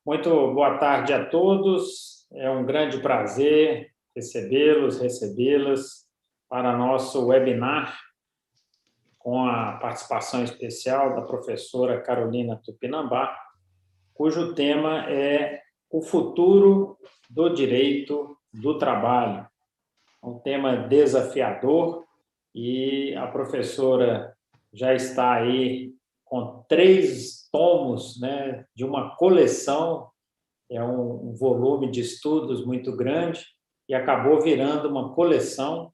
Muito boa tarde a todos. É um grande prazer recebê-las para nosso webinar com a participação especial da professora Carolina Tupinambá, cujo tema é o futuro do direito do trabalho. Um tema desafiador e a professora já está aí com 3 tomos, né, de uma coleção, é um volume de estudos muito grande, e acabou virando uma coleção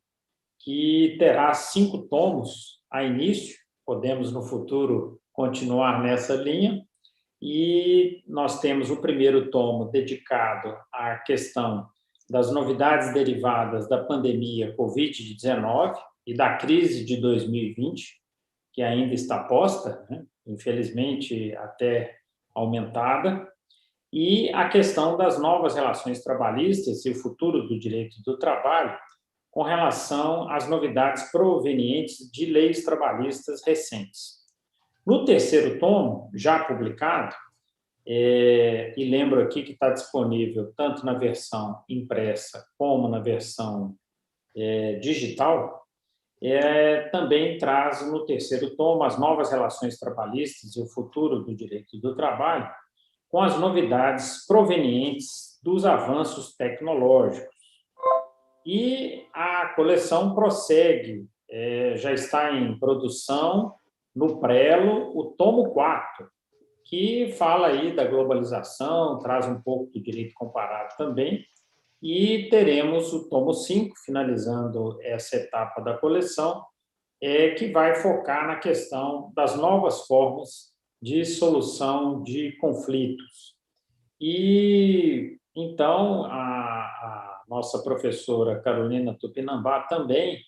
que terá 5 tomos a início, podemos no futuro continuar nessa linha, e nós temos o primeiro tomo dedicado à questão das novidades derivadas da pandemia Covid-19 e da crise de 2020, que ainda está posta, né? Infelizmente até aumentada, e a questão das novas relações trabalhistas e o futuro do direito do trabalho com relação às novidades provenientes de leis trabalhistas recentes. No terceiro tomo, já publicado, e lembro aqui que está disponível tanto na versão impressa como na versão digital, também traz no terceiro tomo as novas relações trabalhistas e o futuro do direito do trabalho, com as novidades provenientes dos avanços tecnológicos. E a coleção prossegue, já está em produção, no prelo, o tomo 4, que fala aí da globalização, traz um pouco do direito comparado também, e teremos o tomo 5, finalizando essa etapa da coleção, que vai focar na questão das novas formas de solução de conflitos. E, então, a nossa professora Carolina Tupinambá também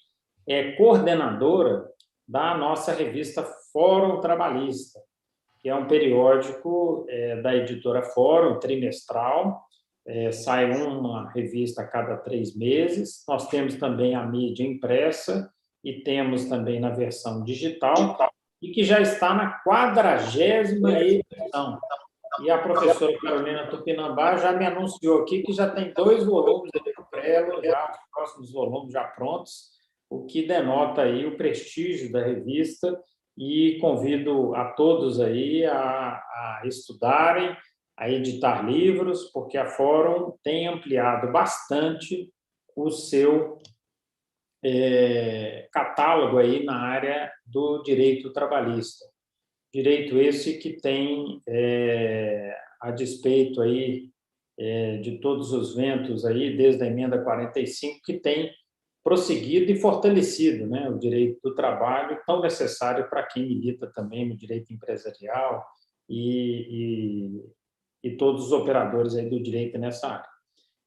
é coordenadora da nossa revista Fórum Trabalhista, que é um periódico da editora Fórum, trimestral, sai uma revista a cada 3 meses. Nós temos também a mídia impressa e temos também na versão digital, e que já está na 40ª edição. E a professora Carolina Tupinambá já me anunciou aqui que já tem 2 volumes no prelo, já os próximos volumes já prontos, o que denota aí o prestígio da revista, e convido a todos aí a estudarem, a editar livros, porque a Fórum tem ampliado bastante o seu catálogo aí na área do direito trabalhista. Direito esse que tem, a despeito aí, de todos os ventos aí, desde a emenda 45, que tem prosseguido e fortalecido, né, o direito do trabalho, tão necessário para quem milita também no direito empresarial e todos os operadores aí do direito nessa área.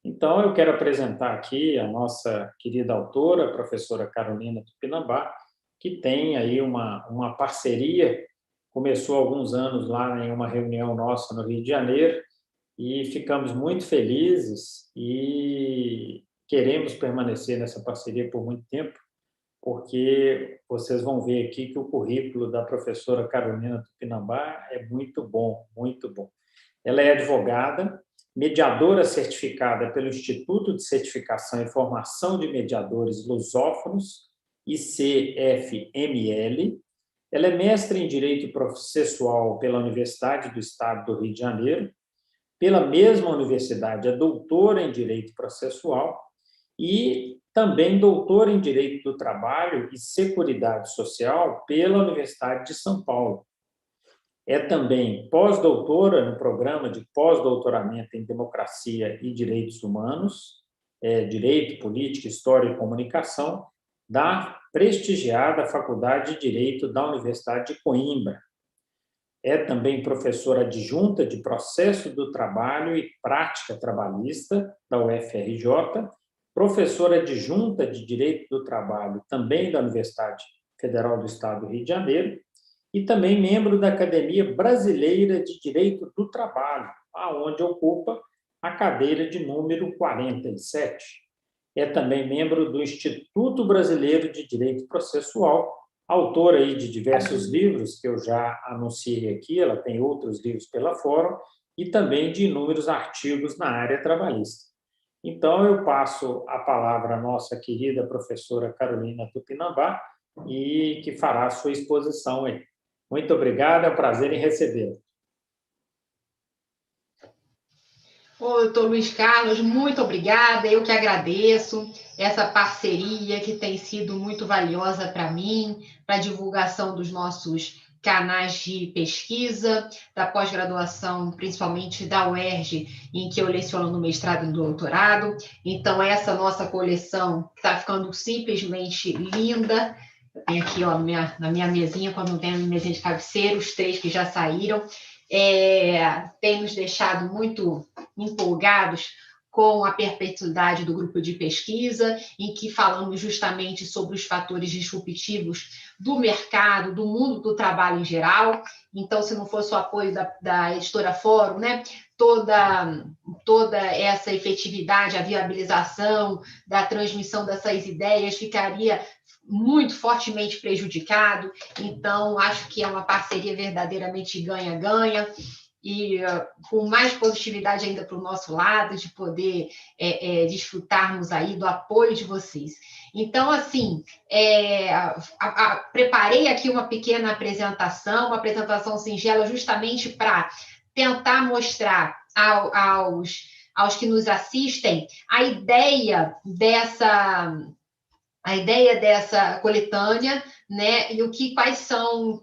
Então, eu quero apresentar aqui a nossa querida autora, a professora Carolina Tupinambá, que tem aí uma parceria, começou há alguns anos lá em uma reunião nossa no Rio de Janeiro, e ficamos muito felizes e queremos permanecer nessa parceria por muito tempo, porque vocês vão ver aqui que o currículo da professora Carolina Tupinambá é muito bom, muito bom. Ela é advogada, mediadora certificada pelo Instituto de Certificação e Formação de Mediadores Lusófonos, ICFML. Ela é mestre em Direito Processual pela Universidade do Estado do Rio de Janeiro, pela mesma universidade é doutora em Direito Processual e também doutora em Direito do Trabalho e Seguridade Social pela Universidade de São Paulo. É também pós-doutora no programa de pós-doutoramento em Democracia e Direitos Humanos, Direito, Política, História e Comunicação, da prestigiada Faculdade de Direito da Universidade de Coimbra. É também professora adjunta de Processo do Trabalho e Prática Trabalhista da UFRJ, professora adjunta de Direito do Trabalho também da Universidade Federal do Estado do Rio de Janeiro, e também membro da Academia Brasileira de Direito do Trabalho, aonde ocupa a cadeira de número 47. É também membro do Instituto Brasileiro de Direito Processual, autora aí de diversos livros, que eu já anunciei aqui, ela tem outros livros pela Fórum, e também de inúmeros artigos na área trabalhista. Então, eu passo a palavra à nossa querida professora Carolina Tupinambá, e que fará a sua exposição aí. Muito obrigado, é um prazer em recebê-la. Ô, doutor Luiz Carlos, muito obrigada, eu que agradeço essa parceria que tem sido muito valiosa para mim, para a divulgação dos nossos canais de pesquisa, da pós-graduação, principalmente da UERJ, em que eu leciono no mestrado e no doutorado. Então, essa nossa coleção está ficando simplesmente linda. Tem aqui, ó, na minha mesinha, quando não tem a mesinha de cabeceira, os 3 que já saíram. Tem nos deixado muito empolgados com a perpetuidade do grupo de pesquisa, em que falamos justamente sobre os fatores disruptivos do mercado, do mundo do trabalho em geral. Então, se não fosse o apoio da editora Fórum, né, toda essa efetividade, a viabilização da transmissão dessas ideias ficaria muito fortemente prejudicado. Então, acho que é uma parceria verdadeiramente ganha-ganha, e com mais positividade ainda para o nosso lado, de poder desfrutarmos aí do apoio de vocês. Então, assim, preparei aqui uma pequena apresentação, uma apresentação singela, justamente para tentar mostrar aos que nos assistem a ideia dessa coletânea, né? E quais são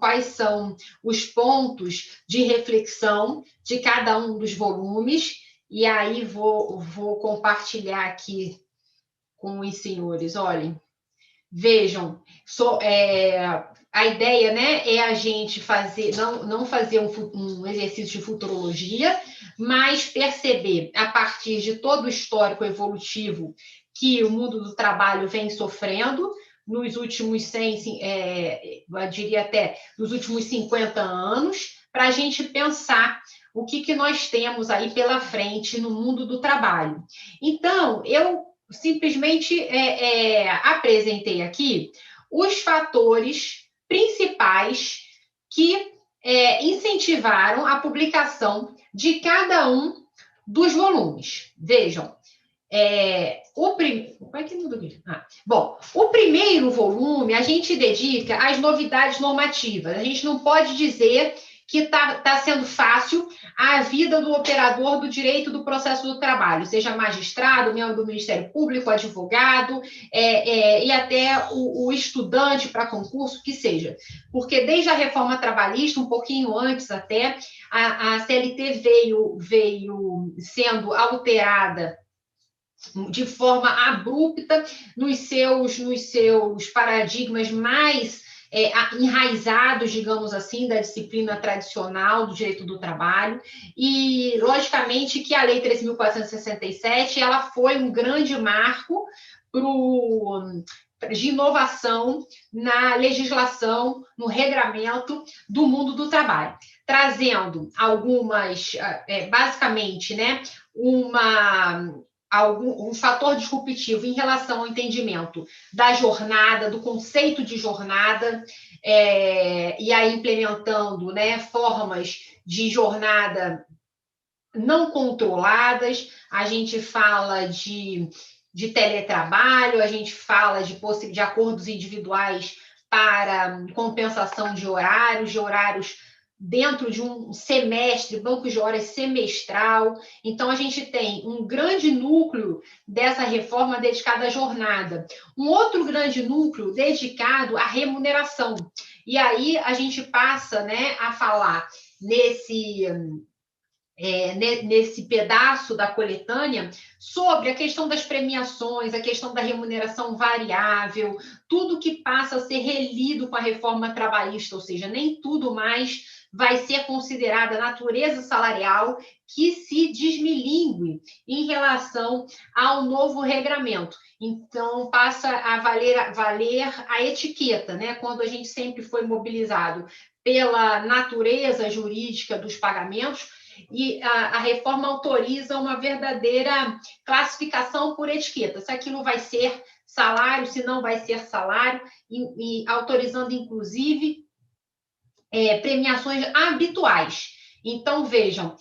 os pontos de reflexão de cada um dos volumes. E aí vou compartilhar aqui com os senhores. Olhem, vejam, a ideia, né, é a gente fazer, não fazer um exercício de futurologia, mas perceber, a partir de todo o histórico evolutivo que o mundo do trabalho vem sofrendo nos últimos 100, eu diria até nos últimos 50 anos, para a gente pensar o que nós temos aí pela frente no mundo do trabalho. Então, eu simplesmente apresentei aqui os fatores principais que incentivaram a publicação de cada um dos volumes. Vejam, o primeiro volume a gente dedica às novidades normativas. A gente não pode dizer que está sendo fácil a vida do operador do direito do processo do trabalho, seja magistrado, membro do Ministério Público, advogado, e até o estudante para concurso, que seja. Porque desde a reforma trabalhista, um pouquinho antes até, a CLT veio sendo alterada de forma abrupta nos seus paradigmas mais enraizados, digamos assim, da disciplina tradicional do direito do trabalho. E, logicamente, que a Lei 13.467 ela foi um grande marco de inovação na legislação, no regramento do mundo do trabalho, trazendo algumas, basicamente, né, um fator disruptivo em relação ao entendimento da jornada, do conceito de jornada, e aí implementando, né, formas de jornada não controladas. A gente fala de teletrabalho, a gente fala de acordos individuais para compensação de horários dentro de um semestre, banco de horas semestral. Então, a gente tem um grande núcleo dessa reforma dedicada à jornada. Um outro grande núcleo dedicado à remuneração. E aí, a gente passa, né, a falar nesse pedaço da coletânea sobre a questão das premiações, a questão da remuneração variável, tudo que passa a ser relido com a reforma trabalhista, ou seja, nem tudo mais vai ser considerada natureza salarial que se desmilingue em relação ao novo regramento. Então, passa a valer a etiqueta, né? Quando a gente sempre foi mobilizado pela natureza jurídica dos pagamentos, e a reforma autoriza uma verdadeira classificação por etiqueta, se aquilo vai ser salário, se não vai ser salário, e autorizando, inclusive, premiações habituais. Então, vejam,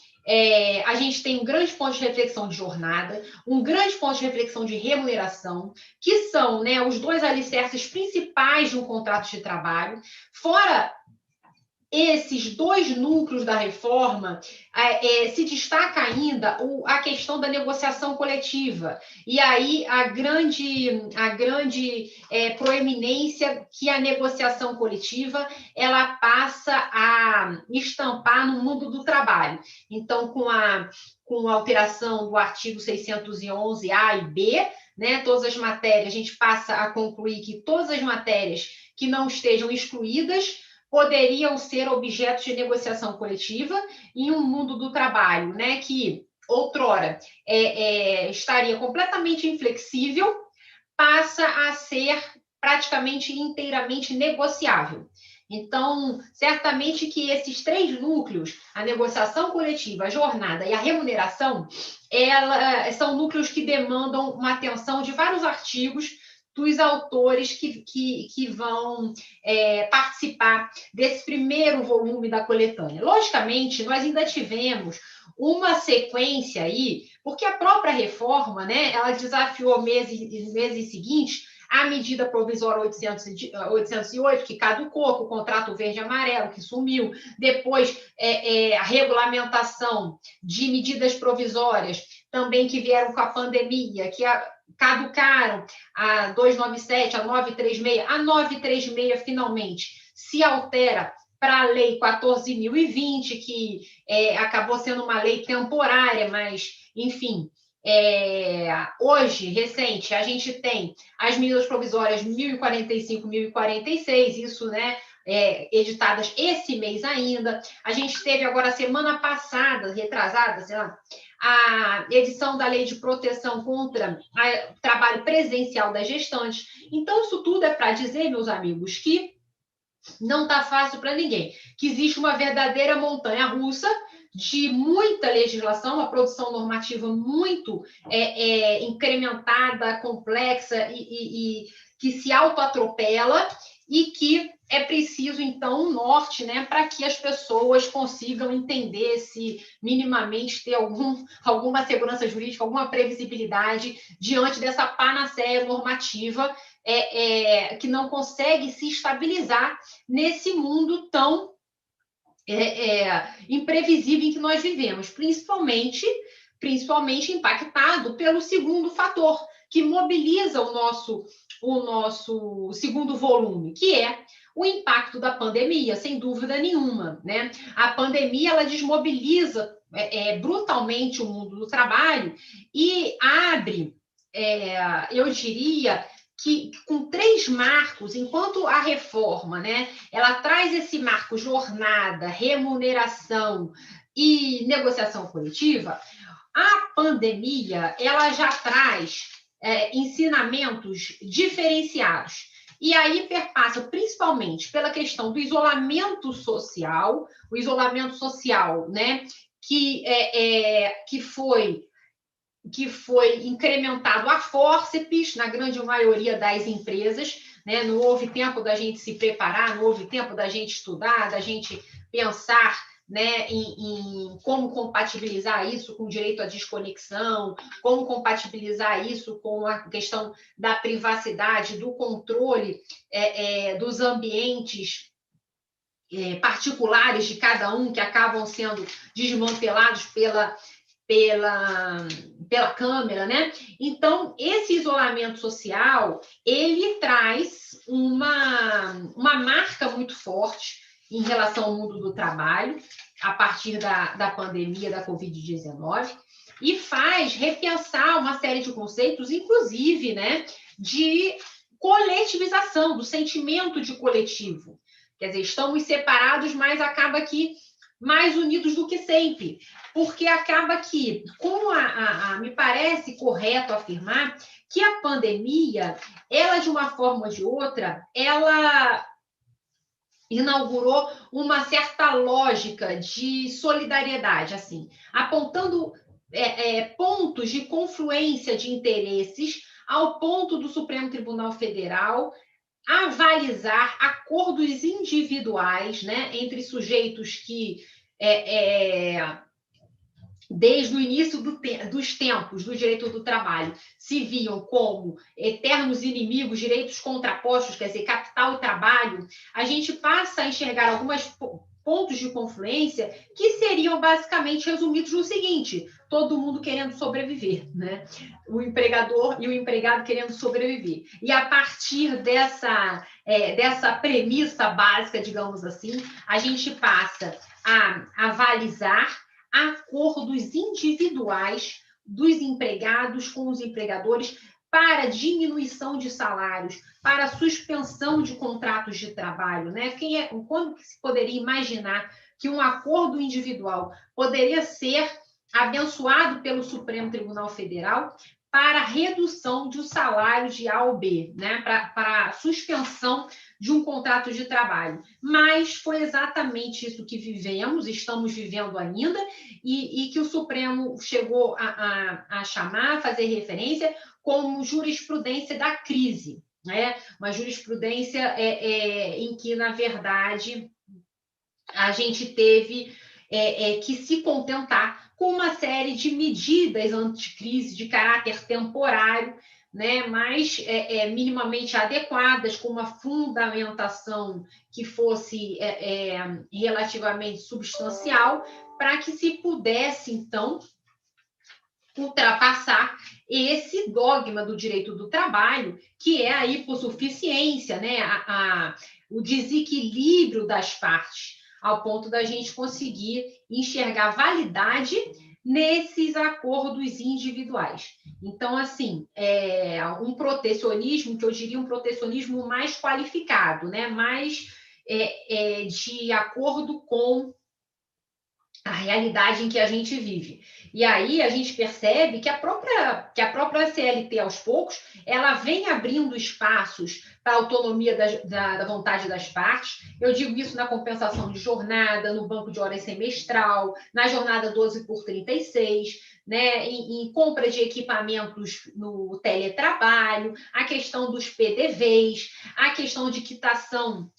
a gente tem um grande ponto de reflexão de jornada, um grande ponto de reflexão de remuneração, que são, né, os dois alicerces principais de um contrato de trabalho. Fora esses dois núcleos da reforma, se destaca ainda a questão da negociação coletiva. E aí a grande proeminência que a negociação coletiva ela passa a estampar no mundo do trabalho. Então, com a alteração do artigo 611-A e B, né, todas as matérias, a gente passa a concluir que todas as matérias que não estejam excluídas poderiam ser objeto de negociação coletiva em um mundo do trabalho, né, que outrora estaria completamente inflexível, passa a ser praticamente inteiramente negociável. Então, certamente que esses três núcleos, a negociação coletiva, a jornada e a remuneração, são núcleos que demandam uma atenção de vários artigos dos autores que vão participar desse primeiro volume da coletânea. Logicamente, nós ainda tivemos uma sequência aí, porque a própria reforma, né, ela desafiou meses seguintes a medida provisória 808, que caducou, com o contrato verde-amarelo, que sumiu, depois a regulamentação de medidas provisórias, também que vieram com a pandemia, que caducaram a 297, a 936. A 936, finalmente, se altera para a Lei 14.020, que acabou sendo uma lei temporária, mas, enfim, hoje, recente, a gente tem as medidas provisórias 1045, 1046, isso, né, editadas esse mês ainda. A gente teve agora, semana passada, retrasada, sei lá, a edição da Lei de Proteção contra o Trabalho Presencial das Gestantes. Então, isso tudo é para dizer, meus amigos, que não está fácil para ninguém, que existe uma verdadeira montanha-russa de muita legislação, uma produção normativa muito incrementada, complexa e que se autoatropela, e que é preciso, então, um norte, né, para que as pessoas consigam entender, se minimamente ter alguma segurança jurídica, alguma previsibilidade diante dessa panaceia normativa que não consegue se estabilizar nesse mundo tão imprevisível em que nós vivemos, principalmente impactado pelo segundo fator, que mobiliza o nosso segundo volume, que é o impacto da pandemia, sem dúvida nenhuma, né? A pandemia, ela desmobiliza brutalmente o mundo do trabalho e abre, eu diria, que com três marcos, enquanto a reforma, né, ela traz esse marco jornada, remuneração e negociação coletiva, a pandemia, ela já traz ensinamentos diferenciados. E aí perpassa principalmente pela questão do isolamento social, né, que foi incrementado a fórceps na grande maioria das empresas, né? Não houve tempo da gente se preparar, não houve tempo da gente estudar, da gente pensar, né, em como compatibilizar isso com o direito à desconexão, como compatibilizar isso com a questão da privacidade, do controle dos ambientes particulares de cada um, que acabam sendo desmantelados pela câmera, né? Então, esse isolamento social, ele traz uma marca muito forte em relação ao mundo do trabalho, a partir da pandemia da Covid-19, e faz repensar uma série de conceitos, inclusive, né, de coletivização, do sentimento de coletivo. Quer dizer, estamos separados, mas acaba que mais unidos do que sempre, porque acaba que, como me parece correto afirmar, que a pandemia, ela, de uma forma ou de outra, ela inaugurou uma certa lógica de solidariedade, assim, apontando pontos de confluência de interesses ao ponto do Supremo Tribunal Federal avalizar acordos individuais, né, entre sujeitos que, desde o início dos tempos do direito do trabalho, se viam como eternos inimigos, direitos contrapostos, quer dizer, capital e trabalho, a gente passa a enxergar alguns pontos de confluência que seriam basicamente resumidos no seguinte: todo mundo querendo sobreviver, né? O empregador e o empregado querendo sobreviver. E a partir dessa premissa básica, digamos assim, a gente passa a avalizar acordos individuais dos empregados com os empregadores para diminuição de salários, para suspensão de contratos de trabalho, né? Quando se poderia imaginar que um acordo individual poderia ser abençoado pelo Supremo Tribunal Federal para redução do salário de A ou B, né? Para suspensão de um contrato de trabalho. Mas foi exatamente isso que vivemos, estamos vivendo ainda, e que o Supremo chegou a chamar, a fazer referência como jurisprudência da crise, né? Uma jurisprudência em que, na verdade, a gente teve que se contentar com uma série de medidas anticrise de caráter temporário, né, mas minimamente adequadas, com uma fundamentação que fosse relativamente substancial, para que se pudesse, então, ultrapassar esse dogma do direito do trabalho, que é a hipossuficiência, né, o desequilíbrio das partes, ao ponto da gente conseguir enxergar validade nesses acordos individuais. Então, assim, um protecionismo, que eu diria um protecionismo mais qualificado, né, mais de acordo com a realidade em que a gente vive. E aí a gente percebe que a própria CLT, aos poucos, ela vem abrindo espaços para a autonomia da vontade das partes. Eu digo isso na compensação de jornada, no banco de horas semestral, na jornada 12 por 36, né, em compra de equipamentos no teletrabalho, a questão dos PDVs, a questão de quitação,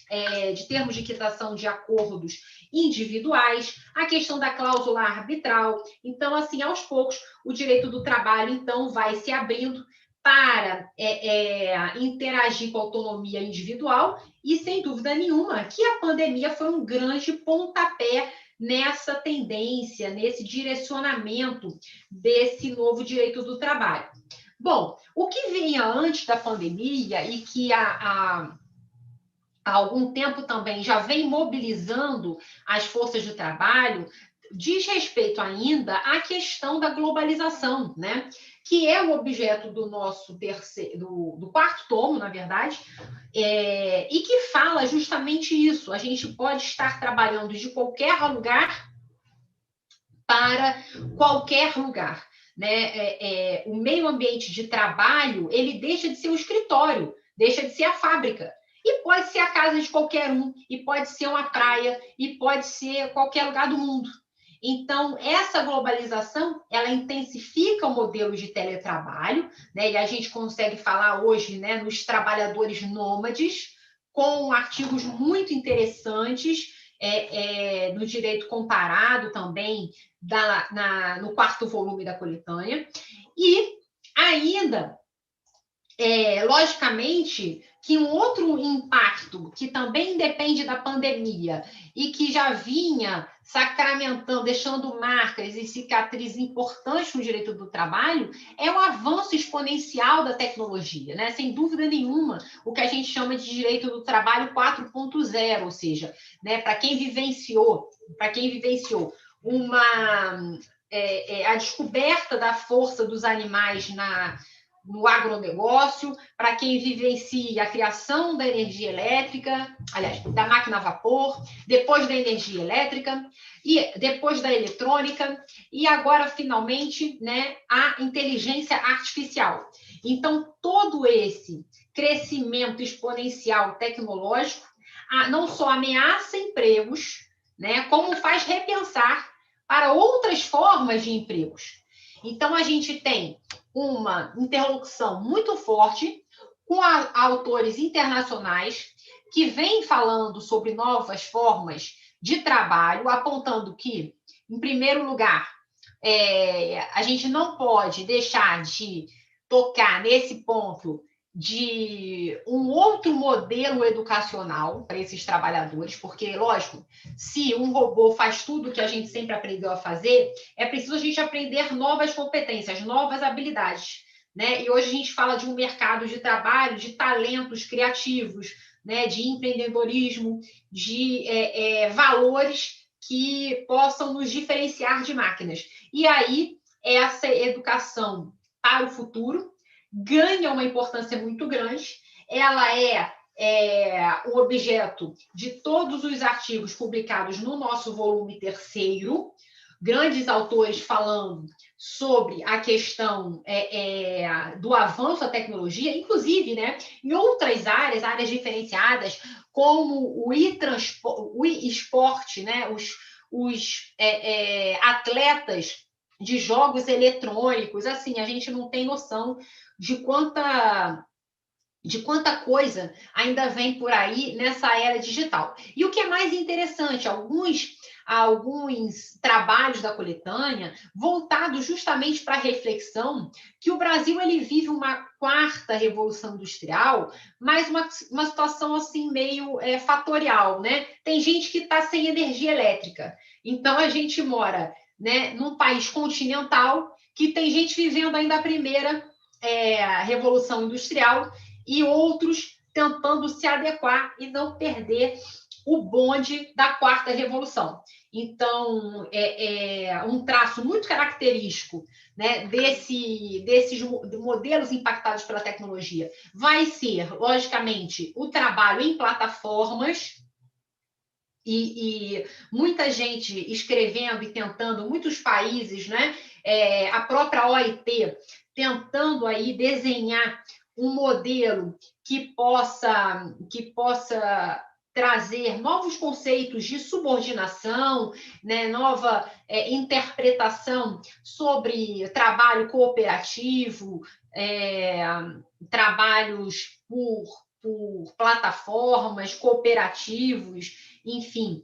de termos de quitação de acordos individuais, a questão da cláusula arbitral. Então, assim, aos poucos, o direito do trabalho, então, vai se abrindo para interagir com a autonomia individual e, sem dúvida nenhuma, que a pandemia foi um grande pontapé nessa tendência, nesse direcionamento desse novo direito do trabalho. Bom, o que vinha antes da pandemia e que há algum tempo também já vem mobilizando as forças de trabalho, diz respeito ainda à questão da globalização, né? Que é o objeto do nosso do quarto tomo, na verdade, e que fala justamente isso. A gente pode estar trabalhando de qualquer lugar para qualquer lugar, né? O meio ambiente de trabalho, ele deixa de ser um escritório, deixa de ser a fábrica. E pode ser a casa de qualquer um, e pode ser uma praia, e pode ser qualquer lugar do mundo. Então, essa globalização, ela intensifica o modelo de teletrabalho, né? E a gente consegue falar hoje, né, nos trabalhadores nômades, com artigos muito interessantes, no direito comparado também, no quarto volume da coletânea. E ainda, logicamente, que um outro impacto que também depende da pandemia e que já vinha sacramentando, deixando marcas e cicatrizes importantes no direito do trabalho, é o avanço exponencial da tecnologia, né? Sem dúvida nenhuma, o que a gente chama de direito do trabalho 4.0, ou seja, né, para quem vivenciou a descoberta da força dos animais no agronegócio, para quem vivencia a criação da energia elétrica, aliás, da máquina a vapor, depois da energia elétrica, e depois da eletrônica, e agora, finalmente, né, a inteligência artificial. Então, todo esse crescimento exponencial tecnológico não só ameaça empregos, né, como faz repensar para outras formas de empregos. Então, a gente tem uma interlocução muito forte com autores internacionais que vêm falando sobre novas formas de trabalho, apontando que, em primeiro lugar, a gente não pode deixar de tocar nesse ponto de um outro modelo educacional para esses trabalhadores, porque, lógico, se um robô faz tudo que a gente sempre aprendeu a fazer, é preciso a gente aprender novas competências, novas habilidades, né? E hoje a gente fala de um mercado de trabalho, de talentos criativos, né? De empreendedorismo, de valores que possam nos diferenciar de máquinas. E aí, essa educação para o futuro ganha uma importância muito grande, ela é o objeto de todos os artigos publicados no nosso volume 3º, grandes autores falando sobre a questão do avanço da tecnologia, inclusive, né, em outras áreas diferenciadas, como o e-esporte, né, os atletas de jogos eletrônicos, assim, a gente não tem noção de quanta coisa ainda vem por aí nessa era digital. E o que é mais interessante, alguns trabalhos da coletânea voltados justamente para a reflexão que o Brasil ele vive uma 4ª revolução industrial, mas uma situação assim meio fatorial, né? Tem gente que está sem energia elétrica, então a gente mora, né, num país continental que tem gente vivendo ainda a primeira revolução industrial e outros tentando se adequar e não perder o bonde da 4ª revolução. Então, um traço muito característico, né, desses modelos impactados pela tecnologia vai ser, logicamente, o trabalho em plataformas e muita gente escrevendo e tentando, muitos países, né, a própria OIT tentando aí desenhar um modelo que possa trazer novos conceitos de subordinação, né, nova interpretação sobre trabalho cooperativo, trabalhos por plataformas, cooperativos, enfim.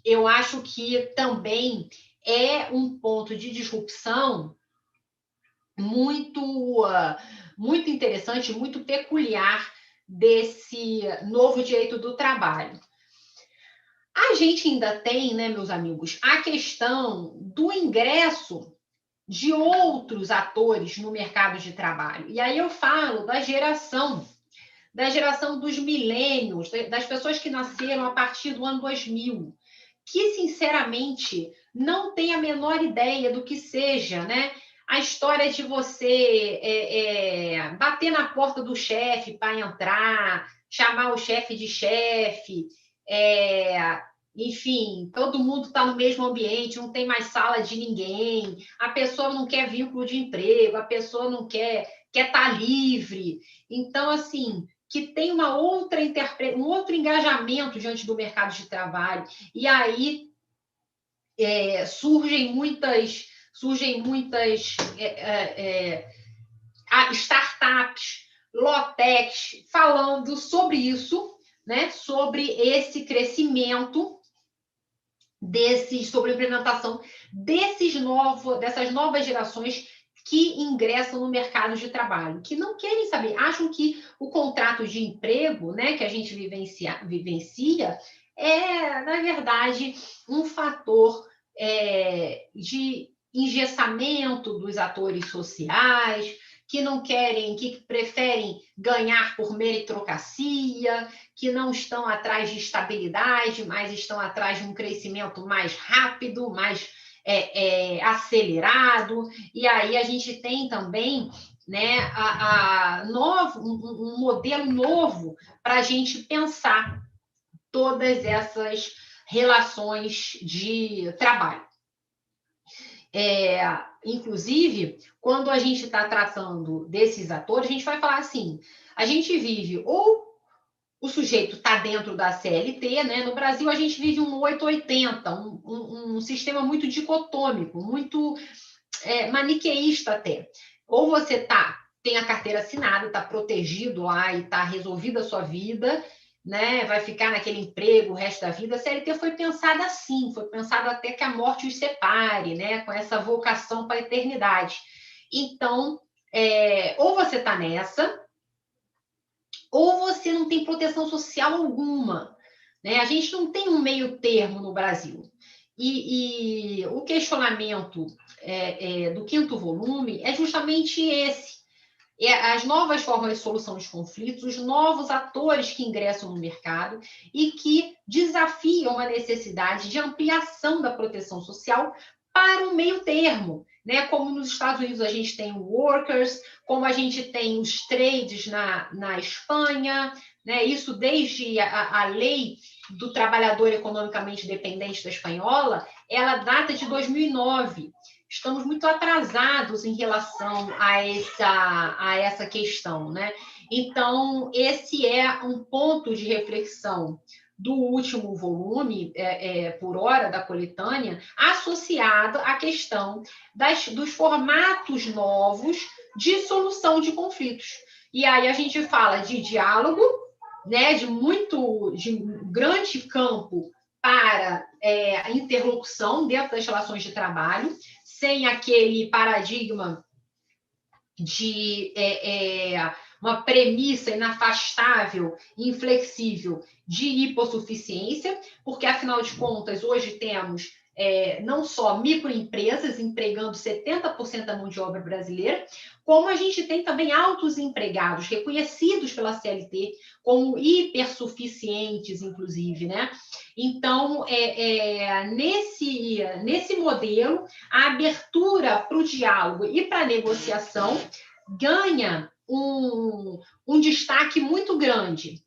Eu acho que também é um ponto de disrupção muito interessante, muito peculiar desse novo direito do trabalho. A gente ainda tem, né, meus amigos, a questão do ingresso de outros atores no mercado de trabalho. E aí eu falo da geração dos milênios, das pessoas que nasceram a partir do ano 2000, que, sinceramente, não tem a menor ideia do que seja, né? A história de você bater na porta do chefe para entrar, chamar o chefe de chefe, enfim, todo mundo está no mesmo ambiente, não tem mais sala de ninguém, a pessoa não quer vínculo de emprego, a pessoa não quer estar livre. Então, assim, que tem um outro engajamento diante do mercado de trabalho. E aí surgem muitas startups, low-techs, falando sobre isso, né? Sobre esse crescimento sobre a implementação dessas novas gerações que ingressam no mercado de trabalho, que não querem saber, acham que o contrato de emprego, né, que a gente vivencia é, na verdade, um fator de engessamento dos atores sociais, que preferem ganhar por meritocracia, que não estão atrás de estabilidade, mas estão atrás de um crescimento mais rápido, mais acelerado. E aí a gente tem também, né, um modelo novo para a gente pensar todas essas relações de trabalho. Inclusive, quando a gente está tratando desses atores, a gente vai falar assim, a gente vive ou o sujeito está dentro da CLT, né? No Brasil, a gente vive um 880, um sistema muito dicotômico, muito maniqueísta até. Ou você tem a carteira assinada, está protegido lá e está resolvida a sua vida, né? Vai ficar naquele emprego o resto da vida. A CLT foi pensada assim, foi pensada até que a morte os separe, né? Com essa vocação para a eternidade. Então, ou você está nessa, ou você não tem proteção social alguma, né? A gente não tem um meio termo no Brasil. E o questionamento do 5º volume é justamente esse. As novas formas de solução de conflitos, os novos atores que ingressam no mercado e que desafiam a necessidade de ampliação da proteção social para um meio termo, né? Como nos Estados Unidos a gente tem o workers, como a gente tem os trades na Espanha, né? Isso desde a lei do trabalhador economicamente dependente da espanhola, ela data de 2009. Estamos muito atrasados em relação a essa questão, né? Então, esse é um ponto de reflexão do último volume, por hora, da coletânea, associado à questão dos formatos novos de solução de conflitos. E aí a gente fala de diálogo, né, de grande campo para a interlocução dentro das relações de trabalho, sem aquele paradigma de uma premissa inafastável, inflexível de hipossuficiência, porque, afinal de contas, hoje temos não só microempresas empregando 70% da mão de obra brasileira, como a gente tem também altos empregados reconhecidos pela CLT como hipersuficientes, inclusive, né? Então, nesse modelo, a abertura para o diálogo e para a negociação ganha um destaque muito grande.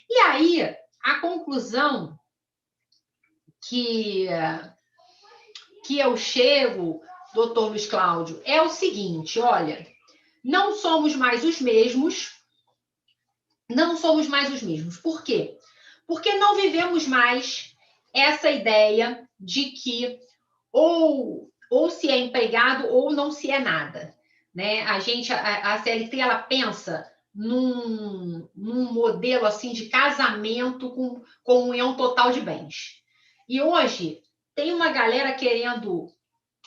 E aí, a conclusão que eu chego, doutor Luiz Cláudio, é o seguinte: olha, não somos mais os mesmos. Não somos mais os mesmos. Por quê? Porque não vivemos mais essa ideia de que ou se é empregado ou não se é nada, né? A CLT, ela pensa num modelo assim de casamento com união total de bens. E hoje tem uma galera querendo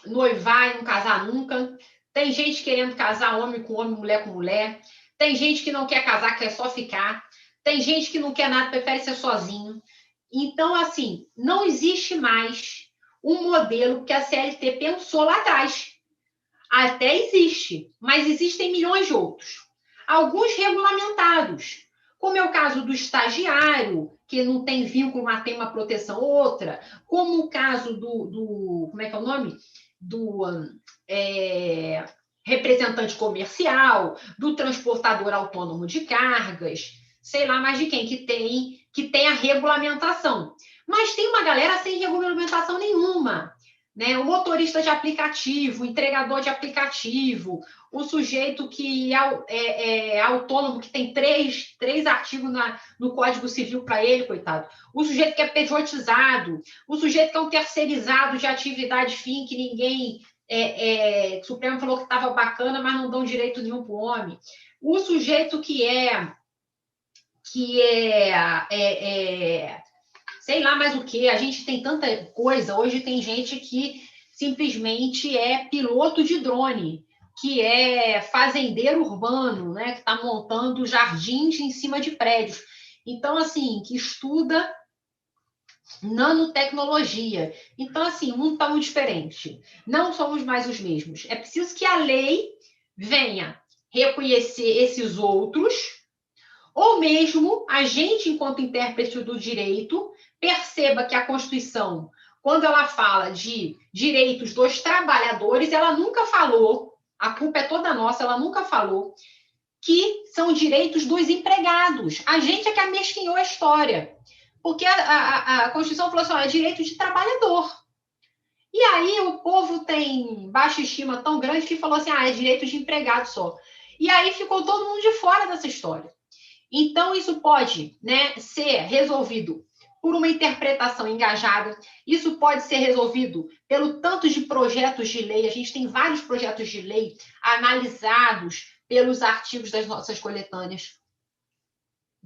noivar e não casar nunca, tem gente querendo casar homem com homem, mulher com mulher, tem gente que não quer casar, quer só ficar, tem gente que não quer nada, prefere ser sozinho. Então, assim, não existe mais um modelo que a CLT pensou lá atrás. Até existe, mas existem milhões de outros. Alguns regulamentados, como é o caso do estagiário, que não tem vínculo, mas tem uma proteção outra, como o caso como é que é o nome? Do representante comercial, do transportador autônomo de cargas, sei lá mais de quem, que tem a regulamentação. Mas tem uma galera sem regulamentação nenhuma, né? O motorista de aplicativo, o entregador de aplicativo, o sujeito que é autônomo, que tem três artigos no Código Civil para ele, coitado. O sujeito que é pejotizado, o sujeito que é um terceirizado de atividade fim, que ninguém... o Supremo falou que estava bacana, mas não dão direito nenhum para o homem. O sujeito que sei lá mais o que, a gente tem tanta coisa. Hoje tem gente que simplesmente é piloto de drone, que é fazendeiro urbano, né, que está montando jardins em cima de prédios. Então, assim, que estuda nanotecnologia. Então, assim, o mundo está muito diferente. Não somos mais os mesmos. É preciso que a lei venha reconhecer esses outros, ou mesmo a gente, enquanto intérprete do direito, perceba que a Constituição, quando ela fala de direitos dos trabalhadores, ela nunca falou, a culpa é toda nossa, ela nunca falou que são direitos dos empregados. A gente é que amesquinhou a história. Porque a Constituição falou assim, é direito de trabalhador. E aí o povo tem baixa estima tão grande que falou assim, é direito de empregado só. E aí ficou todo mundo de fora dessa história. Então, isso pode, né, ser resolvido por uma interpretação engajada. Isso pode ser resolvido pelo tanto de projetos de lei. A gente tem vários projetos de lei analisados pelos artigos das nossas coletâneas,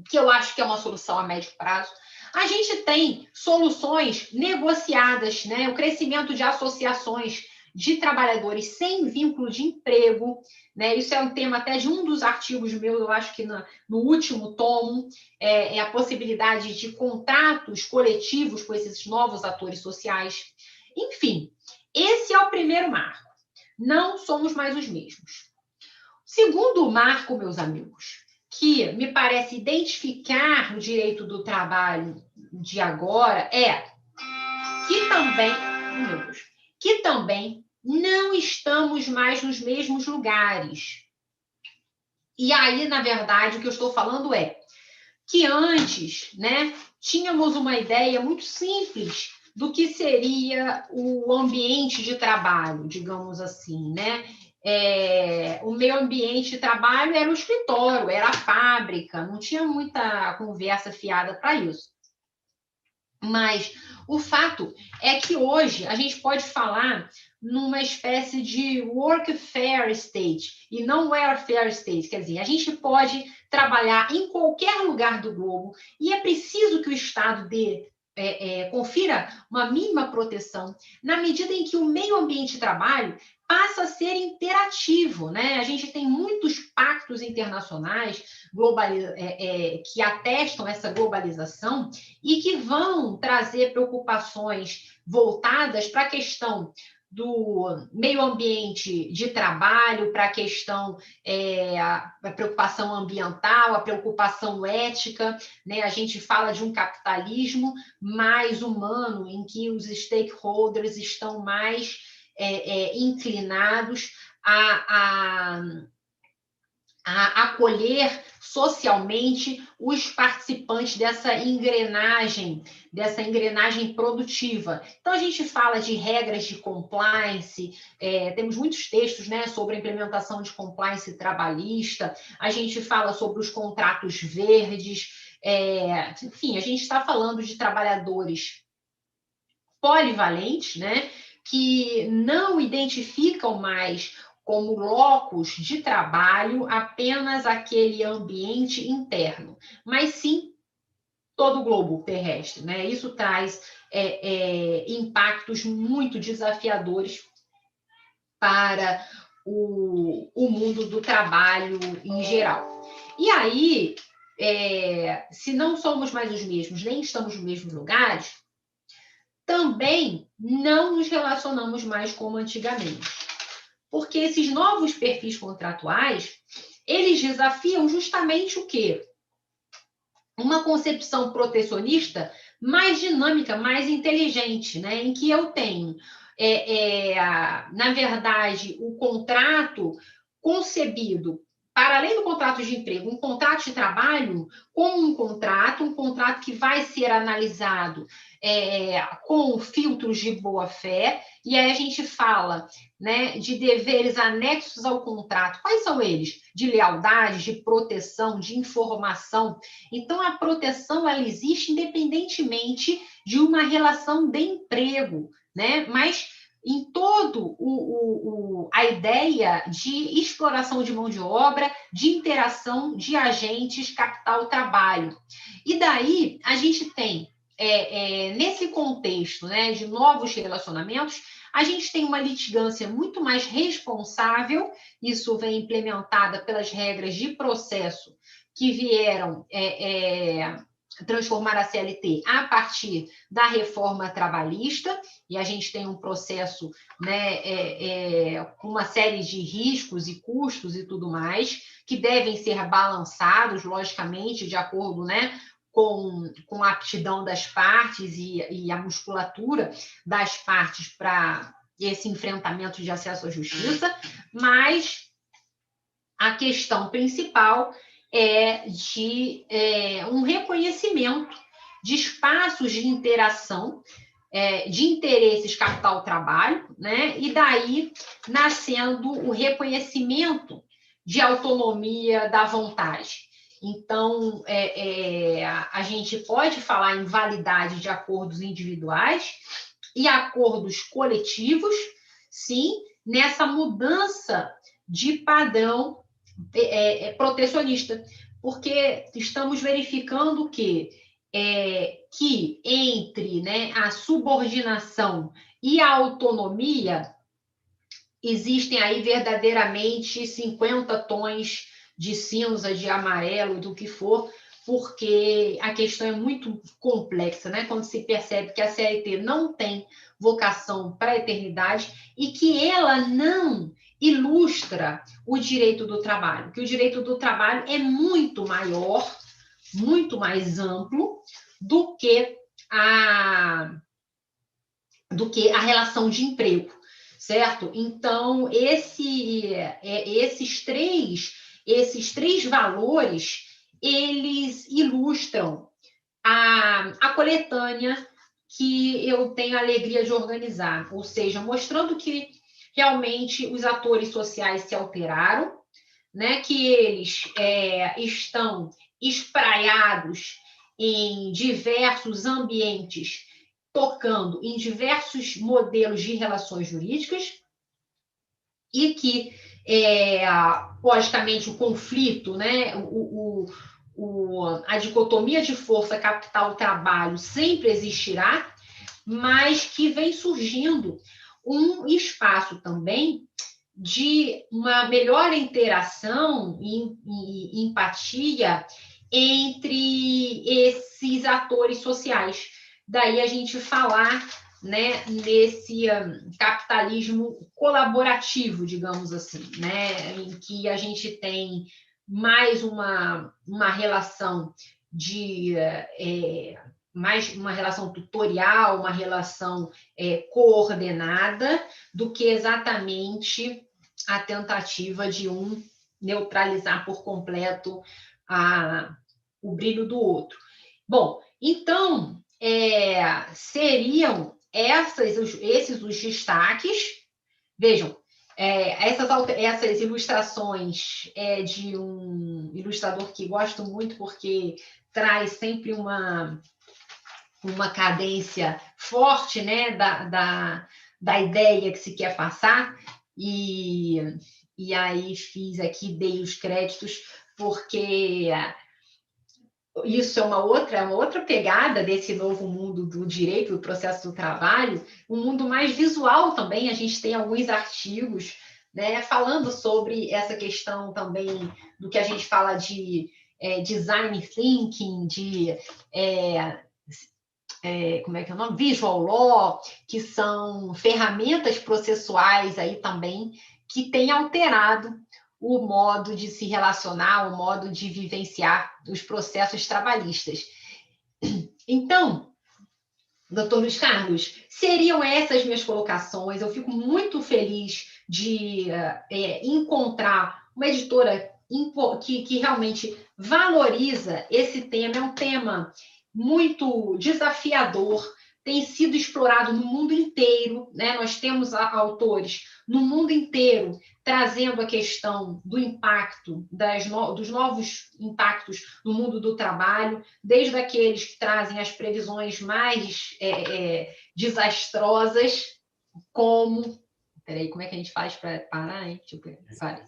que eu acho que é uma solução a médio prazo. A gente tem soluções negociadas, né? O crescimento de associações de trabalhadores sem vínculo de emprego, né? Isso é um tema até de um dos artigos meus, eu acho que no último tomo, é a possibilidade de contratos coletivos com esses novos atores sociais. Enfim, esse é o primeiro marco. Não somos mais os mesmos. Segundo marco, meus amigos, que me parece identificar o direito do trabalho de agora que também não estamos mais nos mesmos lugares. E aí, na verdade, o que eu estou falando é que antes, né, tínhamos uma ideia muito simples do que seria o ambiente de trabalho, digamos assim, né? O meu ambiente de trabalho era o escritório, era a fábrica, não tinha muita conversa fiada para isso. Mas o fato é que hoje a gente pode falar numa espécie de workfare state e não welfare state, quer dizer, a gente pode trabalhar em qualquer lugar do globo e é preciso que o Estado confira uma mínima proteção na medida em que o meio ambiente de trabalho passa a ser interativo, né? A gente tem muitos pactos internacionais que atestam essa globalização e que vão trazer preocupações voltadas para a questão do meio ambiente de trabalho, para a questão, a preocupação ambiental, a preocupação ética, né? A gente fala de um capitalismo mais humano, em que os stakeholders estão mais inclinados a acolher socialmente os participantes dessa engrenagem produtiva. Então, a gente fala de regras de compliance, temos muitos textos, né, sobre a implementação de compliance trabalhista, a gente fala sobre os contratos verdes, enfim, a gente está falando de trabalhadores polivalentes, né, que não identificam mais como locus de trabalho apenas aquele ambiente interno, mas sim todo o globo terrestre, né? Isso traz impactos muito desafiadores para o mundo do trabalho em geral. E aí, se não somos mais os mesmos, nem estamos nos mesmos lugares, também não nos relacionamos mais como antigamente. Porque esses novos perfis contratuais, eles desafiam justamente o quê? Uma concepção protecionista mais dinâmica, mais inteligente, né? Em que eu tenho, na verdade, o contrato concebido, para além do contrato de emprego, um contrato de trabalho como um contrato que vai ser analisado com filtros de boa-fé, e aí a gente fala, né, de deveres anexos ao contrato. Quais são eles? De lealdade, de proteção, de informação. Então, a proteção, ela existe independentemente de uma relação de emprego, né? Mas em todo a ideia de exploração de mão de obra, de interação de agentes capital-trabalho. E daí, a gente tem, nesse contexto, né, de novos relacionamentos, a gente tem uma litigância muito mais responsável, isso vem implementada pelas regras de processo que vieram transformar a CLT a partir da reforma trabalhista, e a gente tem um processo, né, com uma série de riscos e custos e tudo mais, que devem ser balançados, logicamente, de acordo, né, com a aptidão das partes e a musculatura das partes para esse enfrentamento de acesso à justiça, mas a questão principal é de um reconhecimento de espaços de interação, de interesses capital-trabalho, né? E daí nascendo o reconhecimento de autonomia da vontade. Então, a gente pode falar em validade de acordos individuais e acordos coletivos, sim, nessa mudança de padrão protecionista, porque estamos verificando que entre, né, a subordinação e a autonomia existem aí verdadeiramente 50 tons de cinza, de amarelo, do que for, porque a questão é muito complexa, né? Quando se percebe que a CLT não tem vocação para a eternidade e que ela não ilustra o direito do trabalho, que o direito do trabalho é muito maior, muito mais amplo do que a relação de emprego, certo? Então, esses três valores, eles ilustram a coletânea que eu tenho a alegria de organizar, ou seja, mostrando que realmente os atores sociais se alteraram, né, que eles estão espraiados em diversos ambientes, tocando em diversos modelos de relações jurídicas, e que, logicamente, o conflito, né, a dicotomia de força, capital, trabalho sempre existirá, mas que vem surgindo um espaço também de uma melhor interação e empatia entre esses atores sociais. Daí a gente falar, né, nesse capitalismo colaborativo, digamos assim, né, em que a gente tem mais uma relação de mais uma relação tutorial, uma relação coordenada, do que exatamente a tentativa de um neutralizar por completo o brilho do outro. Bom, então, seriam esses os destaques. Vejam, essas ilustrações de um ilustrador que gosto muito, porque traz sempre uma cadência forte, né, da ideia que se quer passar, e aí dei os créditos, porque isso é uma outra pegada desse novo mundo do direito, do processo do trabalho, um mundo mais visual também. A gente tem alguns artigos, né, falando sobre essa questão também do que a gente fala de design thinking, de como é que é o nome? Visual Law, que são ferramentas processuais aí também que têm alterado o modo de se relacionar, o modo de vivenciar os processos trabalhistas. Então, doutor Luiz Carlos, seriam essas minhas colocações. Eu fico muito feliz de encontrar uma editora que realmente valoriza esse tema. É um tema muito desafiador, tem sido explorado no mundo inteiro, né? Nós temos autores no mundo inteiro trazendo a questão do impacto, dos novos impactos no mundo do trabalho, desde aqueles que trazem as previsões mais desastrosas, como... Peraí, como é que a gente faz para parar, hein? Deixa eu parar.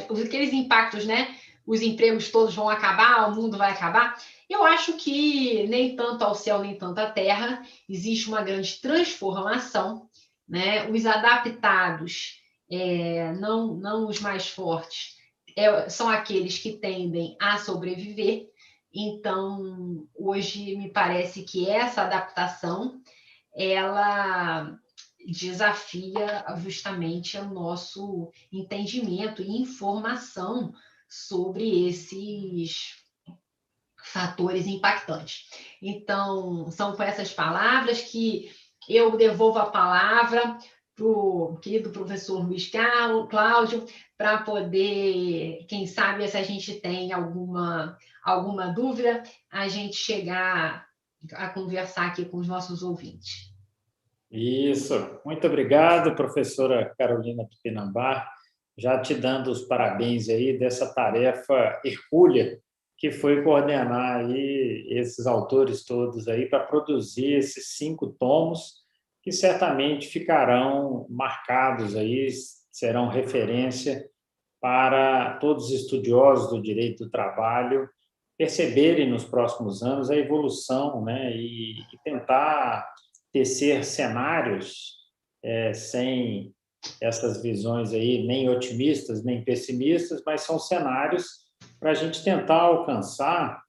Aqueles impactos, né? Os empregos todos vão acabar, o mundo vai acabar. Eu acho que nem tanto ao céu, nem tanto à terra, existe uma grande transformação, né? Os adaptados, não os mais fortes, são aqueles que tendem a sobreviver. Então, hoje, me parece que essa adaptação, ela desafia justamente o nosso entendimento e informação sobre esses fatores impactantes. Então, são com essas palavras que eu devolvo a palavra para o querido professor Luiz Cláudio, para poder, quem sabe, se a gente tem alguma dúvida, a gente chegar a conversar aqui com os nossos ouvintes. Isso. Muito obrigado, professora Carolina Tupinambá. já te dando os parabéns aí dessa tarefa hercúlea que foi coordenar aí esses autores todos aí para produzir esses 5 tomos que certamente ficarão marcados aí, serão referência para todos os estudiosos do direito do trabalho perceberem nos próximos anos a evolução, né, e tentar tecer cenários sem essas visões aí nem otimistas nem pessimistas, mas são cenários para a gente tentar alcançar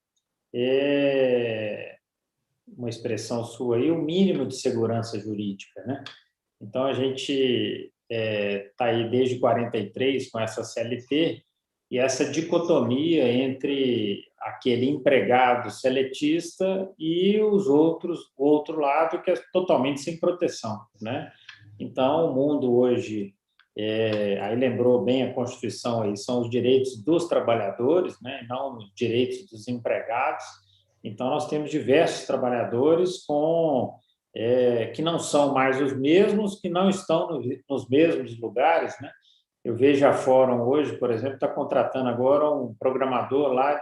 uma expressão sua aí, o mínimo de segurança jurídica, né? Então a gente está aí desde 43 com essa CLT e essa dicotomia entre aquele empregado seletista e o outro lado que é totalmente sem proteção, né? Então o mundo hoje, aí lembrou bem a Constituição aí, são os direitos dos trabalhadores, né? Não os direitos dos empregados. Então nós temos diversos trabalhadores que não são mais os mesmos, que não estão nos mesmos lugares, né? Eu vejo a Fórum hoje, por exemplo, está contratando agora um programador lá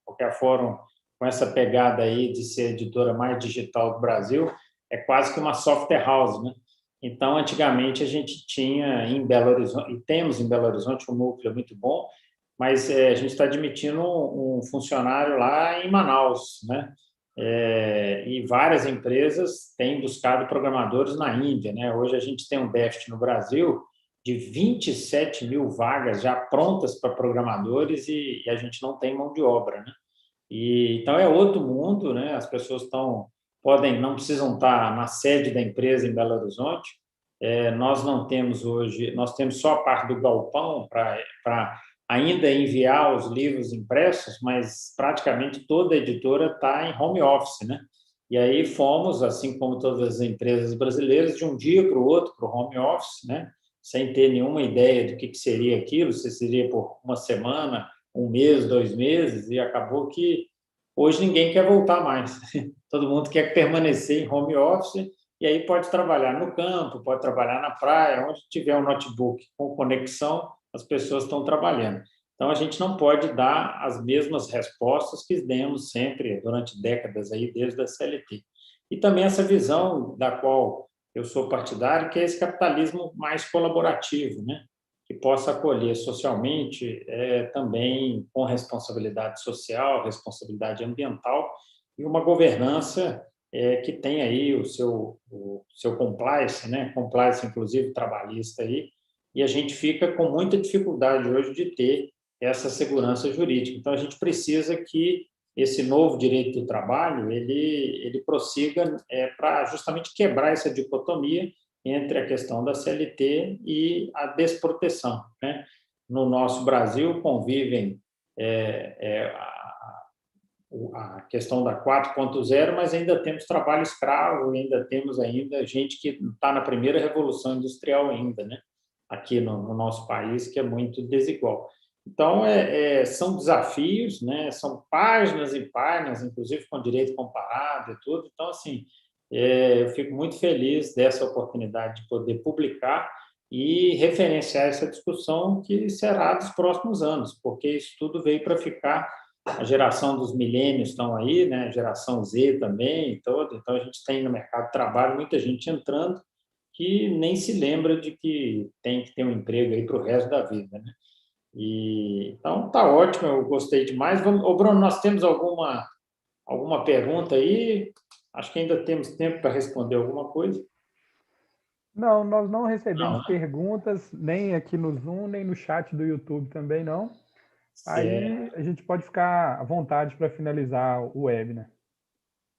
porque a Fórum, com essa pegada aí de ser a editora mais digital do Brasil, é quase que uma software house, né? Então, antigamente, a gente tinha em Belo Horizonte, e temos em Belo Horizonte um núcleo muito bom, mas a gente está admitindo um funcionário lá em Manaus, né? E várias empresas têm buscado programadores na Índia, né? Hoje a gente tem um déficit no Brasil de 27 mil vagas já prontas para programadores e a gente não tem mão de obra, né? Então é outro mundo, né? As pessoas não precisam estar na sede da empresa em Belo Horizonte. Nós não temos hoje, nós temos só a parte do galpão para ainda enviar os livros impressos, mas praticamente toda a editora está em home office, né? E aí fomos, assim como todas as empresas brasileiras, de um dia para o outro para o home office, né? Sem ter nenhuma ideia do que seria aquilo, se seria por uma semana, um mês, 2 meses, e acabou que hoje ninguém quer voltar mais. Todo mundo quer permanecer em home office e aí pode trabalhar no campo, pode trabalhar na praia, onde tiver um notebook com conexão, as pessoas estão trabalhando. Então, a gente não pode dar as mesmas respostas que demos sempre durante décadas, aí, desde a CLT. E também essa visão da qual eu sou partidário, que é esse capitalismo mais colaborativo, né? Que possa acolher socialmente, também com responsabilidade social, responsabilidade ambiental e uma governança que tem aí o seu compliance, né? Compliance, inclusive, trabalhista aí, e a gente fica com muita dificuldade hoje de ter essa segurança jurídica. Então, a gente precisa que esse novo direito do trabalho ele prossiga para justamente quebrar essa dicotomia entre a questão da CLT e a desproteção, né? No nosso Brasil convivem a questão da 4.0, mas ainda temos trabalho escravo, ainda temos gente que está na primeira revolução industrial ainda, né? Aqui no nosso país, que é muito desigual. Então, são desafios, né? São páginas e páginas, inclusive com direito comparado e tudo. Então, assim, eu fico muito feliz dessa oportunidade de poder publicar e referenciar essa discussão que será dos próximos anos, porque isso tudo veio para ficar. A geração dos milênios estão aí, né? A geração Z também, toda. Então, a gente tem no mercado de trabalho muita gente entrando que nem se lembra de que tem que ter um emprego aí para o resto da vida, né? Então, tá ótimo, eu gostei demais. Bruno, nós temos alguma pergunta aí? Acho que ainda temos tempo para responder alguma coisa. Não, nós não recebemos Não, né? perguntas, nem aqui no Zoom, nem no chat do YouTube também não. Certo. Aí a gente pode ficar à vontade para finalizar o web, né?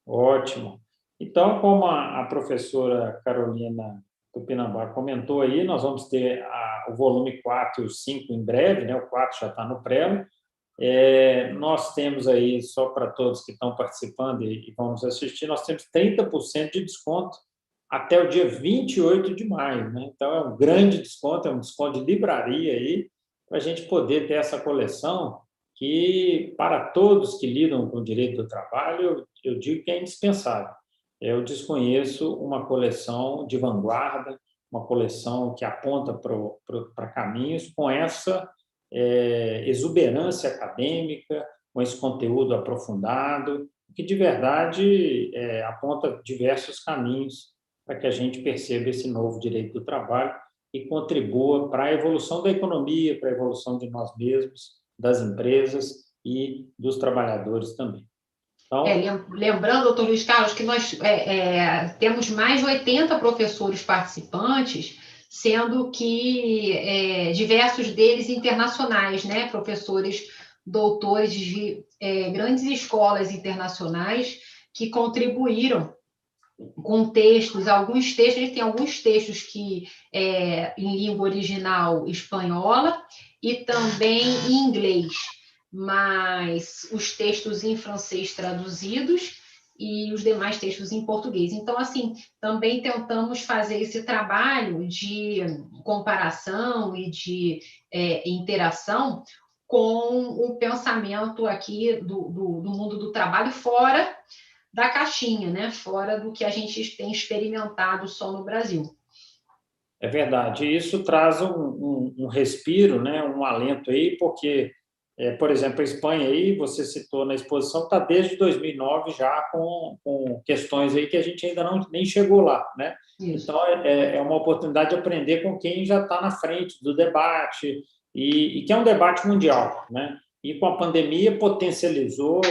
Ótimo. Então, como a professora Carolina Tupinambá comentou aí, nós vamos ter o volume 4 e o 5 em breve, né? O 4 já está no prelo. Nós temos aí, só para todos que estão participando e vão nos assistir, nós temos 30% de desconto até o dia 28 de maio, né? Então, é um grande desconto, é um desconto de livraria aí, para a gente poder ter essa coleção que, para todos que lidam com o direito do trabalho, eu digo que é indispensável. Eu desconheço uma coleção de vanguarda, uma coleção que aponta para caminhos com essa exuberância acadêmica, com esse conteúdo aprofundado, que de verdade aponta diversos caminhos para que a gente perceba esse novo direito do trabalho e contribua para a evolução da economia, para a evolução de nós mesmos, das empresas e dos trabalhadores também. Então, lembrando, doutor Luiz Carlos, que nós temos mais de 80 professores participantes, sendo que diversos deles internacionais, né? Professores doutores de grandes escolas internacionais que contribuíram com textos, alguns textos, a gente tem alguns textos que em língua original espanhola e também em inglês, mas os textos em francês traduzidos e os demais textos em português. Então, assim, também tentamos fazer esse trabalho de comparação e de interação com o pensamento aqui do mundo do trabalho fora da caixinha, né? Fora do que a gente tem experimentado só no Brasil. É verdade. Isso traz um respiro, né? Um alento aí, porque, por exemplo, a Espanha aí, você citou na exposição, está desde 2009 já com questões aí que a gente ainda nem chegou lá, né? Isso. Então, é uma oportunidade de aprender com quem já está na frente do debate e que é um debate mundial, né? E com a pandemia potencializou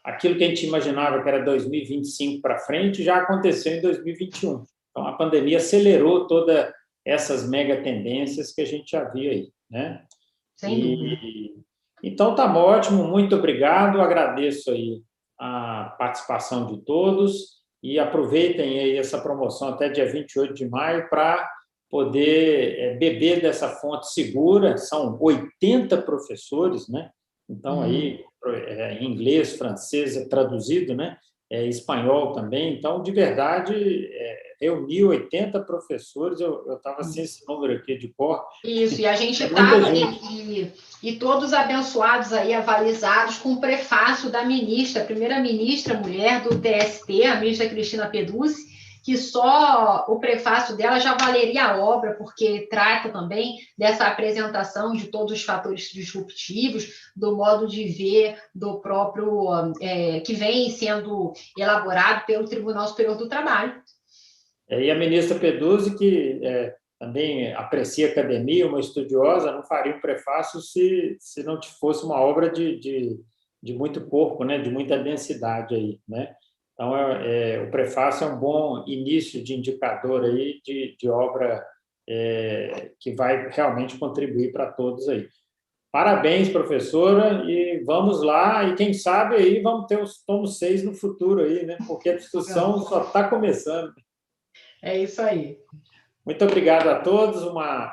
aquilo que a gente imaginava que era 2025 para frente já aconteceu em 2021. Então, a pandemia acelerou todas essas mega tendências que a gente já via aí, né? Sem dúvida. Então, tá ótimo, muito obrigado, agradeço aí a participação de todos e aproveitem aí essa promoção até dia 28 de maio para poder beber dessa fonte segura, são 80 professores, né? Então, aí, em inglês, francês, traduzido, né? Espanhol também. Então, de verdade, reuniu 80 professores, eu estava sem esse número aqui de cor. Isso, e a gente estava, e todos abençoados aí, avalizados com o prefácio da ministra, a primeira-ministra mulher do TST, a ministra Cristina Peduzzi, que só o prefácio dela já valeria a obra, porque trata também dessa apresentação de todos os fatores disruptivos, do modo de ver do próprio, que vem sendo elaborado pelo Tribunal Superior do Trabalho. E a ministra Peduzzi, que também aprecia a academia, uma estudiosa, não faria um prefácio se não fosse uma obra de muito corpo, né? De muita densidade aí, né? Então, o prefácio é um bom início de indicador aí de obra que vai realmente contribuir para todos aí. Parabéns, professora, e vamos lá, e quem sabe aí vamos ter os tomos 6 no futuro aí, né? Porque a discussão só está começando. É isso aí. Muito obrigado a todos, uma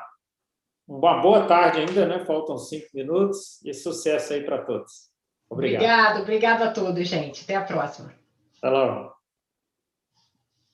boa tarde ainda, né? Faltam 5 minutos, e sucesso aí para todos. Obrigado. Obrigado a todos, gente. Até a próxima. Até logo.